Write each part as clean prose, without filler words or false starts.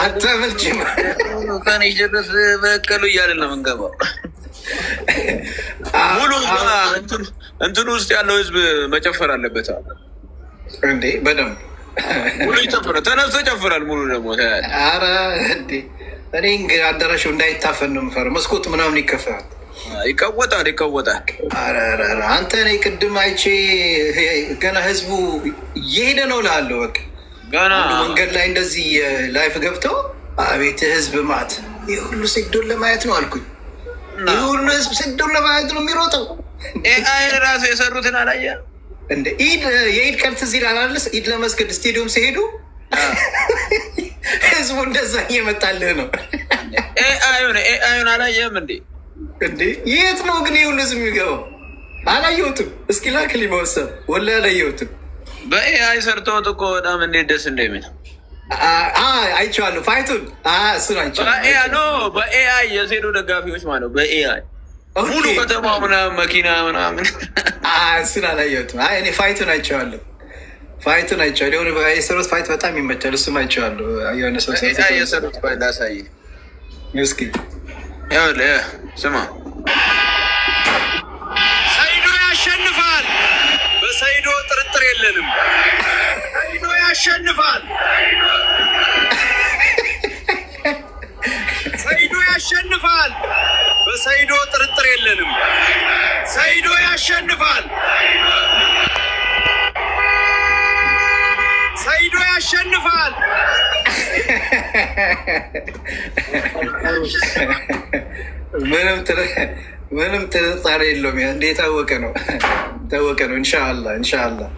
አታመልጭም። ከኔሽ ድረስ በቀሉ እያልን ነው የምንገባው። ሙሉ እንትኑ ውስጥ ያለው ህዝብ መጨፈር አለበት እንዴ? በደምብ ሙሉ ይጨፍራል። ተነስቶ ይጨፍራል ሙሉ ደግሞ። ኧረ እንዴ እኔ አዳራሹ እንዳይታፈን ነው የምፈራው። መስኮት ምናምን ይከፈታል። ይቀወጣል። ኧረ አንተ እኔ ቅድም አይቼ ገና ህዝቡ እየሄደ ነው እልሃለሁ። በቃ ገና መንገድ ላይ እንደዚህ ላይፍ ገብተው አቤት ህዝብ ማት ይህ ሁሉ ስግዶን ለማየት ነው አልኩኝ። ይህ ሁሉ ህዝብ ስግዶን ለማየት ነው የሚሮጠው። ኤአይ ራሱ የሰሩትን አላየህ እንደ የኢድ ቀን ትዝ ይላል አይደል? ኢድ ለመስገድ ስቴዲየም ሲሄዱ ህዝቡ እንደዛ እየመጣልህ ነው። ኤአዩን አላየህም እንዴ? እንዴ የት ነው ግን ይሁን ህዝብ የሚገባው? አላየሁትም። እስኪ ላክልኝ በወሰብ ወላሂ አላየሁትም። በኤአይ ሰርተውት እኮ በጣም እንዴት ደስ እንደሚል አይቼዋለሁ። ፋይቱን እሱን አይቼዋለሁ። በኤአይ የሴዶ ደጋፊዎች ማለት በኤአይ ሙሉ ከተማ ምናምን መኪና ምናምን እሱን አላየሁትም። እኔ ፋይቱን አይቼዋለሁ። የሆነ የሰሩት ፋይት በጣም ይመቻል። እሱም አይቼዋለሁ። የሆነ ሰው የሰሩት ፋይት ላሳየህ እስኪ። ስማ፣ ሰይዶ ያሸንፋል። በሰይዶ ጥርጥር የለንም። ሰይዶ ያሸንፋል። ሰይዶ ያሸንፋል። በሰይዶ ጥርጥር የለንም። ሰይዶ ያሸንፋል። ሰይዶ ያሸንፋል። ምንም ጥርጣሬ የለውም። እንደ የታወቀ ነው። ኢንሻላህ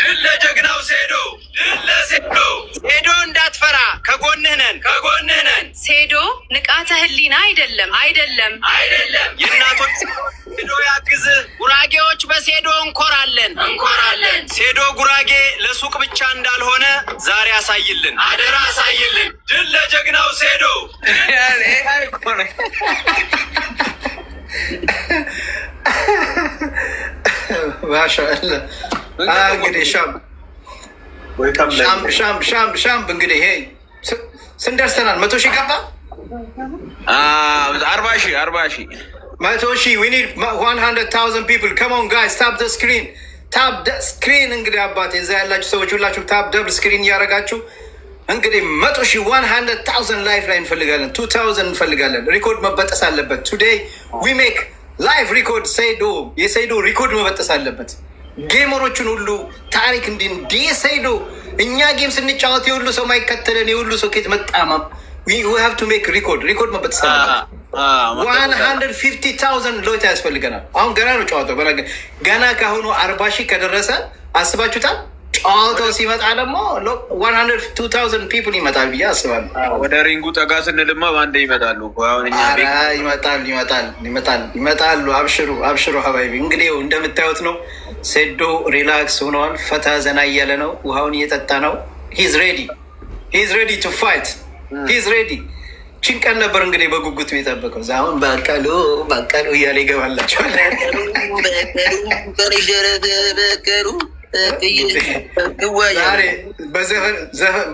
ድል ለጀግናው ሴዶ፣ ድል ለሴዶ። ሴዶ እንዳትፈራ ከጎንህ ነን። ሴዶ ንቃተ ህሊና አይደለም። የእናቶች ሴዶ ያግዝህ። ጉራጌዎች በሴዶ እንኮራለን። ሴዶ ጉራጌ ለሱቅ ብቻ እንዳልሆነ ዛሬ አሳይልን፣ አደራ አሳይልን። ድል ለጀግናው ሴዶ። ማሻአላህ። እንግዲህ ሻምፕ እንግዲህ ይሄ ስንት ደርሰናል? 100,000 ገባ። 40,000 100,000 we need 100,000 people. come on guys, tap the screen. እንግዲህ አባቴ እዛ ያላችሁ ሰዎች ሁላችሁም ታፕ ደብል ስክሪን እያደረጋችሁ እንግዲህ 100,000 100,000 ላይፍ ላይ እንፈልጋለን። 2,000 እንፈልጋለን። ሪኮርድ መበጠስ አለበት። ቱዴይ ዊ ሜክ ላይቭ ሪኮርድ። የሰይዶ ሪኮርድ መበጠስ አለበት። ጌመሮቹን ሁሉ ታሪክ እንዲህ ሰይዶ እኛ ጌም ስንጫወት የሁሉ ሰው ማይከተለን የሁሉ ሰው ኬት መጣማም we have to make ሪኮርድ መበጠስ አለበት። 150,000 ሎይታ ያስፈልገናል። አሁን ገና ነው ጨዋታው። ገና ካሁኑ 40,000 ከደረሰ አስባችሁታል? ጨዋታው ሲመጣ ደግሞ 102,000 ፒፕል ይመጣል ብዬ አስባለሁ። ወደ ሪንጉ ጠጋ ስንልማ በአንዴ ይመጣሉ። ይመጣሉ። አብሽሩ ሀባይቢ። እንግዲህ እንደምታዩት ነው። ሴዶ ሪላክስ ሆነዋል። ፈታ ዘና እያለ ነው። ውሃውን እየጠጣ ነው። ሂዝ ሬዲ ቱ ፋይት። ሂዝ ሬዲ። ችንቀን ነበር እንግዲህ በጉጉት የሚጠበቀው። አሁን በቀሉ እያለ ይገባላቸዋል። ዛሬ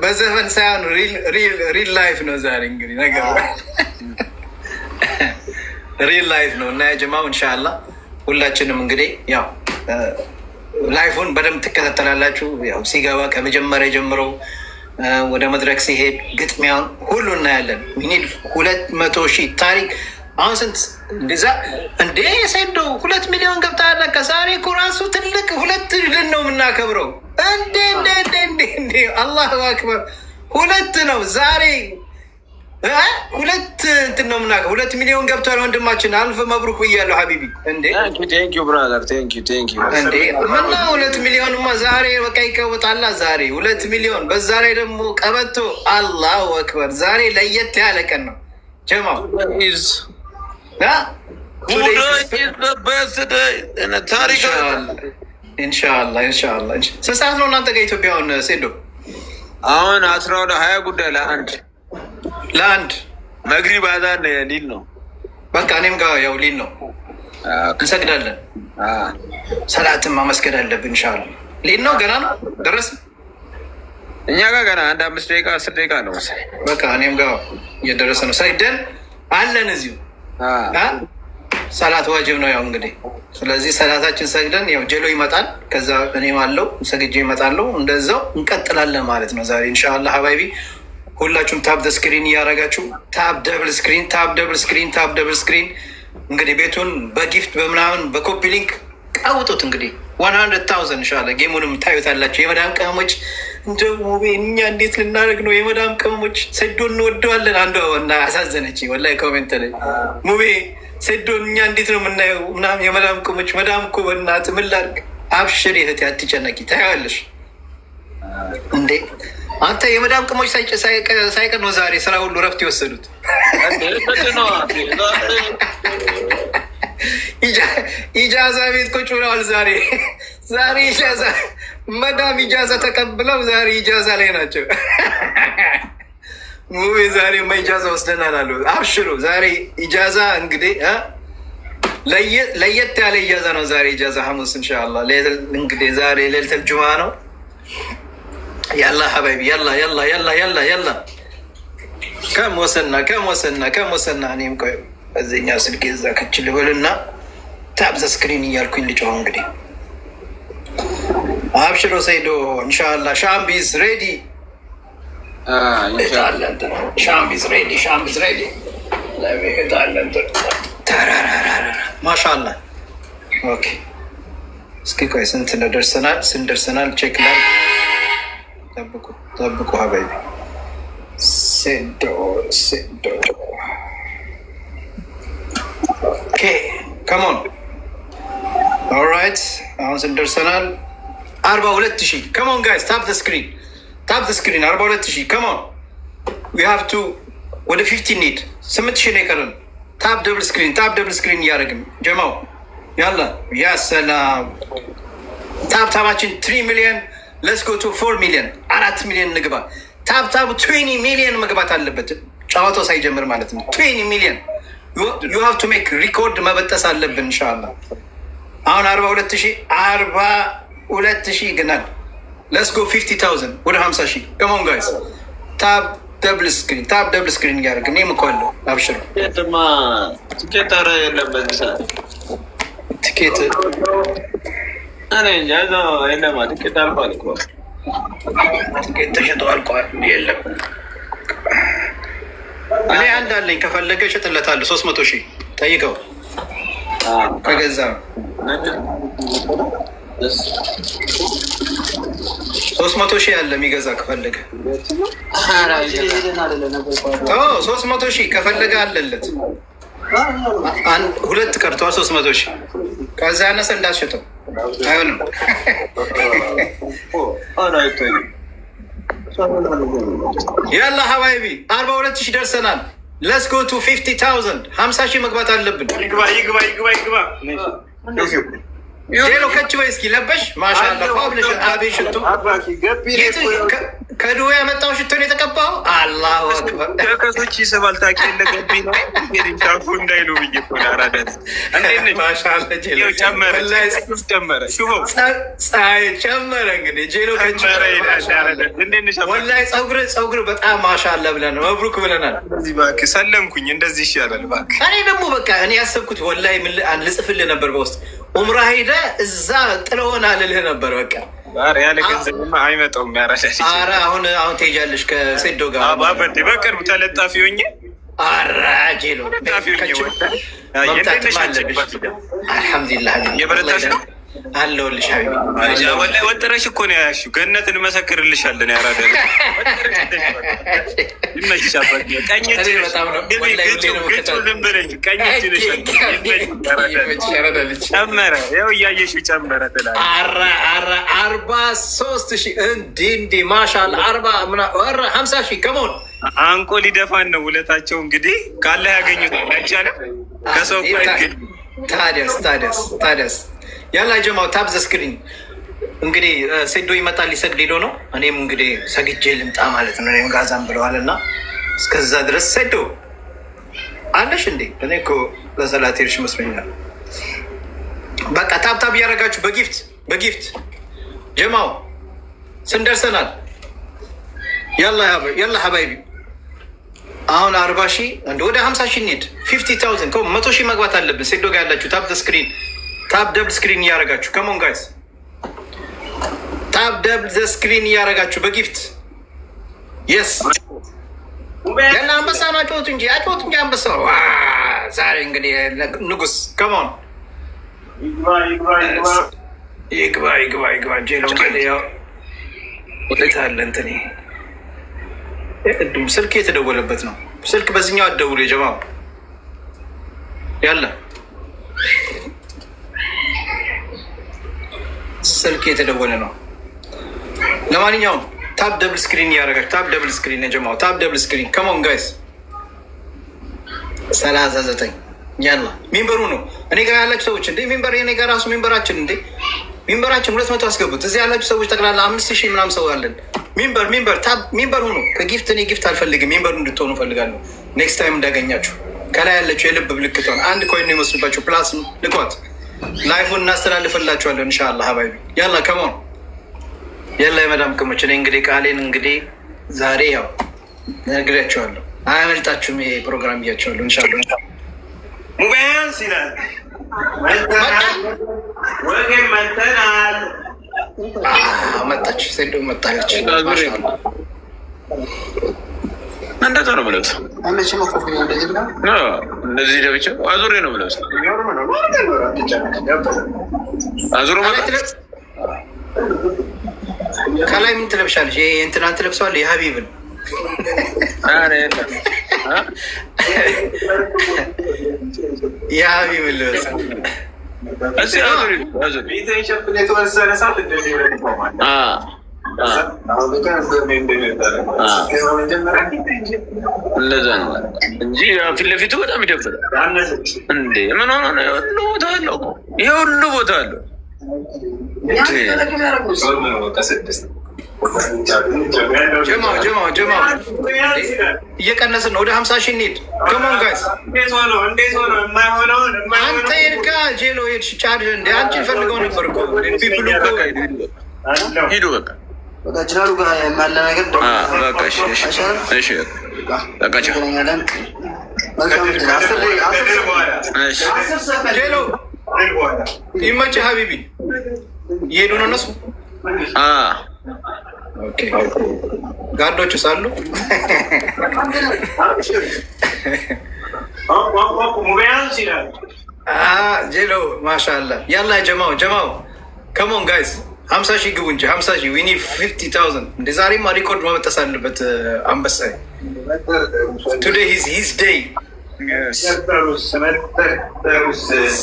በዘፈን ሳይሆን ሪል ላይፍ ነው። ዛሬ እንግዲህ ነገር ሪል ላይፍ ነው እና ያጀማው እንሻላ ሁላችንም እንግዲህ ያው ላይፉን በደንብ ትከታተላላችሁ። ያው ሲገባ ከመጀመሪያ ጀምረው ወደ መድረክ ሲሄድ ግጥሚያውን ሁሉ እናያለን። ሚኒድ 200,000 ታሪክ አሁን ስንት እንደዛ እንዴ ሴዶ 2 ሚሊዮን ገብታ ያለ ከዛሬ እኮ ራሱ ትልቅ 2 ድል ነው የምናከብረው። እንዴ አላሁ አክበር 2 ነው ዛሬ 2 እንትን ነው የምናከብረው። 2 ሚሊዮን ገብቷል ወንድማችን። አልፍ መብሩክ ብያለሁ ሀቢቢ። እንዴ ቴንኪው ብራዘር ቴንኪው እንዴ ምና 2 ሚሊዮንማ ዛሬ በቃ ይቀወጣላ። ዛሬ 2 ሚሊዮን በዛ ላይ ደግሞ ቀበቶ። አላሁ አክበር ዛሬ ለየት ያለ ቀን ነው ጀማው። ኢንሻላህ ስንት ሰዓት ነው እናንተ ጋር ኢትዮጵያውን ሴዶ? አሁን 12:20 ጉዳይ ለአንድ መግሪብ አዛን ሊል ነው። በቃ እኔም ጋር ያው ሊል ነው። እንሰግዳለን። ሰላትም ማመስገድ አለብን። ኢንሻላህ ሊል ነው። ገና ነው ደረስ እኛ ጋር ገና አንድ 5 ደቂቃ 10 ደቂቃ ነው መሰለኝ። በቃ እኔም ጋር እየደረሰ ነው። ሰግደን አለን እዚሁ ሰላት ዋጅብ ነው ያው እንግዲህ። ስለዚህ ሰላታችን ሰግደን ያው ጀሎ ይመጣል። ከዛ እኔም አለው ሰግጄ ይመጣለሁ። እንደዛው እንቀጥላለን ማለት ነው ዛሬ ኢንሻአላህ። ሀባይቢ ሁላችሁም ታብ ደ ስክሪን እያደረጋችሁ ታብ ደብል ስክሪን፣ ታብ ደብል ስክሪን፣ ታብ ደብል ስክሪን። እንግዲህ ቤቱን በጊፍት በምናምን በኮፒ ሊንክ ቀውጡት። እንግዲህ 100,000 ኢንሻአላህ። ጌሙንም ታዩታላችሁ። የመዳም ቅመሞች እንደው ሙቤ እኛ እንዴት ልናደርግ ነው? የመዳም ቅመሞች ሰዶ እንወደዋለን። አንዷ እና አሳዘነች ወላሂ ኮሜንት ላይ ሙቤ ሰዶን እኛ እንዴት ነው የምናየው ምናምን። የመዳም ቅመሞች መዳም እኮ በእናትህ ምን ላድርግ? አብሽር እህቴ አትጨነቂ፣ ታያለሽ እንዴ አንተ። የመዳም ቅመሞች ሳይቀር ነው ዛሬ ስራ ሁሉ ረፍት የወሰዱት። ኢጃዛ ቤት ቁጭ ብለዋል ዛሬ ኢጃዛ መዳም ኢጃዛ ተቀብለው ዛሬ ኢጃዛ ላይ ናቸው። ሙቤ ዛሬ ኢጃዛ ወስደናል አሉ። አብሽሩ ዛሬ ኢጃዛ እንግዲህ ለየት ያለ ኢጃዛ ነው ዛሬ ኢጃዛ ሐሙስ ኢንሻአላህ። እንግዲህ ዛሬ ሌሊተል ጁማ ነው። ያላ ሀባይቢ ያላ ከም ወሰና እኔም ቆይ በዚህኛ ስልክ ዛ ከች ልበልና ታብ ዘ ስክሪን እያልኩኝ ልጫው እንግዲህ። አብሽሮ ሰይዶ ኢንሻአላህ። ሻምቢዝ ሬዲ ሻምቢዝ ሬዲ ማሻአላህ። ኦኬ እስኪ ቆይ ስንት ነው ደርሰናል ቼክ ላይ ጠብቁ ሀባይቢ። ሴዶ ኦኬ ከሞን ኦልራይት። አሁን ስንደርሰናል 42,000 ከሞን ጋይስ ታፕ ዘ ስክሪን 42,000 ከሞን ዊ ሃቭ ቱ ወደ 50 ኒድ 8,000 ነው የቀረን። ታፕ ደብል ስክሪን እያደረግን ጀማው ያላ ያ ሰላም። ታፕታባችን 3 ሚሊዮን ሌትስ ጎ ቱ 4 ሚሊዮን 4 ሚሊዮን ንግባ። ታፕታቡ 20 ሚሊዮን መግባት አለበት ጨዋታው ሳይጀምር ማለት ነው። 20 ሚሊዮን ዩ ሃቭ ቱ ሜክ ሪኮርድ መበጠስ አለብን ኢንሻአላህ። አሁን 42,000 ግናል። ሌትስ ጎ 50,000 ወደ 50,000 ከሞን ጋይስ። ታብ ደብል ስክሪን እያደረግን እኔም እኮ አለው። አብሽር ትኬት ኧረ የለም በዚህ ሰዓት ትኬት ትኬት አልቋል እኮ ትኬት ተሸጦ አልቋል። የለም እኔ አንድ አለኝ ከፈለገ እሸጥለታለሁ። 300,000 ጠይቀው ከገዛ 300,000 ያለ የሚገዛ ከፈለገ 300,000 ከፈለገ አለለት። 2 ቀርቷል። 300,000 ከዛ ያነሰ እንዳትሸጠው አይሆንም። ያላ ሀባይቢ 42,000 ደርሰናል። ሌትስ ጎ ቱ 50,000 50,000 መግባት አለብን። ይግባ ሌሎ ከች ወይ እስኪ ለበሽ ማሻአላ ፋብለሽ አቤ ሽቶ ከዱዌ ያመጣው ሽቶ ነው የተቀባው። አላሁ አክበር ከከሶች ይስባል። ታውቂ የለ ገቢ ነው ሻፉ እንዳይሉ ብዬ እኮ ነው። አራዳት ማሻአላ ጄሎ ጨመረ ፀሐይ ጨመረ። እንግዲህ ጄሎ ከች ወላሂ ፀጉር በጣም ማሻአላ ብለናል። መብሩክ ብለናል። እባክህ ሰለምኩኝ። እንደዚህ ይሻላል እባክህ። እኔ ደግሞ በቃ እኔ ያሰብኩት ወላሂ ልጽፍልህ ነበር በውስጥ ኡምራ ሄደ እዛ ጥለሆን አልልህ ነበር። በቃ ያለ ገንዘብማ አይመጣውም። ያራዳሽ ኧረ አሁን ትሄጃለሽ ከሴዶ ጋር በቅርቡ ተለጣፊ ሆኜ ጄሎ መምጣት አለብሽ። አልሐምዱሊላህ የበረታሽ ነው አለሁልሽ ሀቢቢ። ወላሂ ወጥረሽ እኮ ነው ያልሺው። ገነት እንመሰክርልሻለን። ያራዳ ጨመረ። ያው እያየሽው ጨመረ። 43,000 እንዲ ማሻአላ 50,000 ከመሆን አንቆ ሊደፋን ነው ውለታቸው። እንግዲህ ካለ ያገኙታል። አይቻልም ከሰው ታዲያስ ያላ ጀማው ታብ ዘ ስክሪን። እንግዲህ ሴዶ ይመጣል ሊሰግድ ሄዶ ነው። እኔም እንግዲህ ሰግጄ ልምጣ ማለት ነው። እኔም ጋዛም ብለዋል እና እስከዛ ድረስ ሴዶ አለሽ እንዴ? እኔ እኮ ለሰላት ሄድሽ መስሎኛል። በቃ ታብታብ እያደረጋችሁ በጊፍት ጀማው ስንደርሰናል ያላ ሀባይቢ አሁን 40 ሺህ ወደ 50 ሺህ እንሂድ። 50,000 100 ሺህ መግባት አለብን። ሴዶ ጋር ያላችሁ ታፕ ስክሪን ታፕ ደብል ስክሪን እያደረጋችሁ ከሞን ጋይስ ታፕ ደብል ስክሪን እያደረጋችሁ በጊፍት የስ ያለ አንበሳ ነው። አጮት እንጂ አንበሳ ዛሬ እንግዲህ ንጉስ ከሞን ይግባ ጄሎ ያው ወዴት አለ እንትን ቅድም ስልክ የተደወለበት ነው። ስልክ በዚህኛው አትደውሉ የጀማው ያለ ስልክ የተደወለ ነው። ለማንኛውም ታፕ ደብል ስክሪን እያደረጋችሁ ታፕ ደብል ስክሪን የጀማው ታፕ ደብል ስክሪን ከሞን ጋይስ 39 ያላ ሚንበሩ ነው። እኔ ጋር ያላችሁ ሰዎች እንዴ ሚንበር የኔ ጋር ራሱ ሚንበራችን እንዴ ሚንበራችን 200 አስገቡት። እዚህ ያላችሁ ሰዎች ጠቅላላ 5000 ምናምን ሰው አለን። ሚንበር ታፕ ሚንበር ሁኑ። ከጊፍት እኔ ጊፍት አልፈልግም። ሚንበር እንድትሆኑ እፈልጋለሁ። ኔክስት ታይም እንዳገኛችሁ ከላይ ያለችው የልብ ምልክቷን አንድ ኮይን ነው የሚመስልባችሁ ፕላስ ልኳት። ላይፉን እናስተላልፍላችኋለን ኢንሻአላህ ሀባይቢ ያላ ከሞን ያላ የመዳም ቅሞች። እኔ እንግዲህ ቃሌን እንግዲህ ዛሬ ያው ነግሬያቸዋለሁ። አያመልጣችሁም ይሄ ፕሮግራም ብያቸዋለሁ ኢንሻአላህ። ሙቢያንስ ይላል ወገን መተናል። መጣች ሴዶ መጣለች። እንደዛ ነው የምለብሰው። እንደዚህ ደብቻ አዙሬ ነው የምለብሰው። አዙሮ ከላይ ምን ትለብሻለች? ይሄ እንትናን ትለብሰዋለህ? የሀቢብን የሀቢብን ልበስ እንደዛ ነው እንጂ ፊት ለፊቱ በጣም ይደብራል። እንዴ ምን ሆነ ነው? ሁሉ ቦታ አለው እኮ ይሄ ሁሉ ቦታ አለው። ጀማው እየቀነስን ነው። ወደ 50 ሺህ እንሂድ። ከሞን ጋይስ አንተ ሄድካ ጄሎ ሄድሽ ቻድ እንደ አንቺን ፈልገው ነበር እኮ ፒፕሉ ሂዱ በቃ ጅራሉ ጋር ያለ ነገር ጄሎ ይመችህ ሀቢቢ። እየሄዱ ነው እነሱ ጋርዶቹ ሳሉ ጄሎ ማሻአላ ያላ ጀማው ከሞን ጋይስ 50 ሺህ ግቡ እንጂ 50 ሺህ ዊኒ 50,000 እንደ ዛሬማ ሪኮርድ መመጠስ አለበት። አንበሳ ቱዴይ ሂዝ ዴይ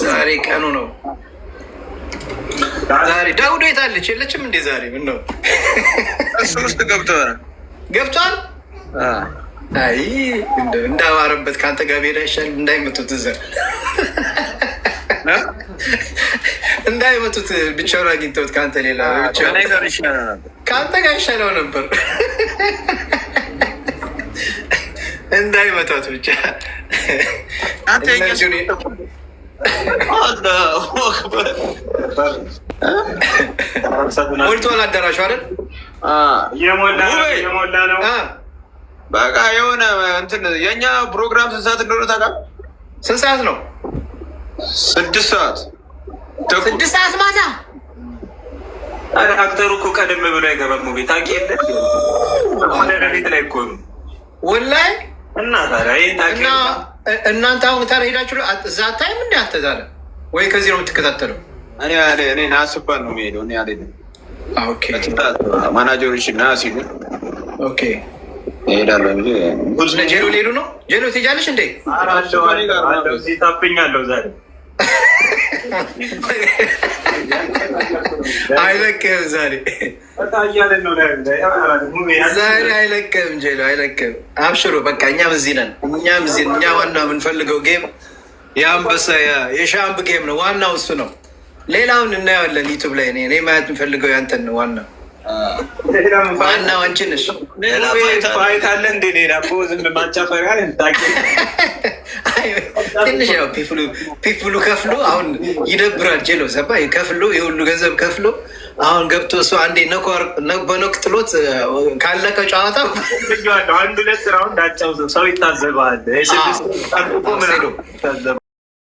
ዛሬ ቀኑ ነው። ዛሬ ዳውዶ የታለች? የለችም እንዴ ዛሬ? ምን ነው እሱ ውስጥ ገብቷል። አይ እንዳባረበት ከአንተ ጋር ብሄድ አይሻልም? እንዳይመቱት እዛ እንዳይመቱት ብቻውን አግኝተውት ከአንተ ሌላ ከአንተ ጋር ይሻለው ነበር። እንዳይመቷት ብቻ ሞልቷል አዳራሹ አይደል? የሞላ ነው። በቃ የሆነ እንትን የእኛ ፕሮግራም ስንት ሰዓት እንደሆነ ታውቃለህ? ስንት ሰዓት ነው? 6 ሰዓት 6 ሰዓት ማታ። አክተሩ እኮ ቀደም ብሎ አይገባም ቤት ታውቂ የለ ቤት ላይ እኮ ወላሂ። እና ታዲያ እናንተ አሁን ታዲያ ሄዳችሁ እዛ ታይም እንደ አንተ ዛሬ ወይ ከዚህ ነው የምትከታተለው? እኔ ናስባል ነው የሚሄደው። እኔ አይደለም ማናጀሮች እና ሲሉ እሄዳለሁ እንጂ ጄሎ ሊሄዱ ነው። ጄሎ ትሄጃለሽ እንዴ? ታፍኛለሁ ዛሬ አይለቅም ዛሬ አይለቅም ጄሎ አይለቅም። አብሽሮ በቃ እኛም እዚህ ነን። እኛ ዋና የምንፈልገው ጌም የአንበሳ የሻምብ ጌም ነው። ዋናው እሱ ነው። ሌላውን እናየዋለን ዩቱብ ላይ። እኔ ማየት የምፈልገው ያንተን ነው። ዋናው አንቺ ነሽ። ፋይት አለ እንደ ሌላ ዝም ማጫፈሪያ ትንሽ ያው ፒፕሉ ከፍሎ አሁን ይደብራል። ጄሎ ሰባ ከፍሎ የሁሉ ገንዘብ ከፍሎ አሁን ገብቶ እሱ አንዴ በኖክ ጥሎት ካለቀ ጨዋታ አንድ ሁለት ራውንድ አጫውተው ሰው ይታዘባል።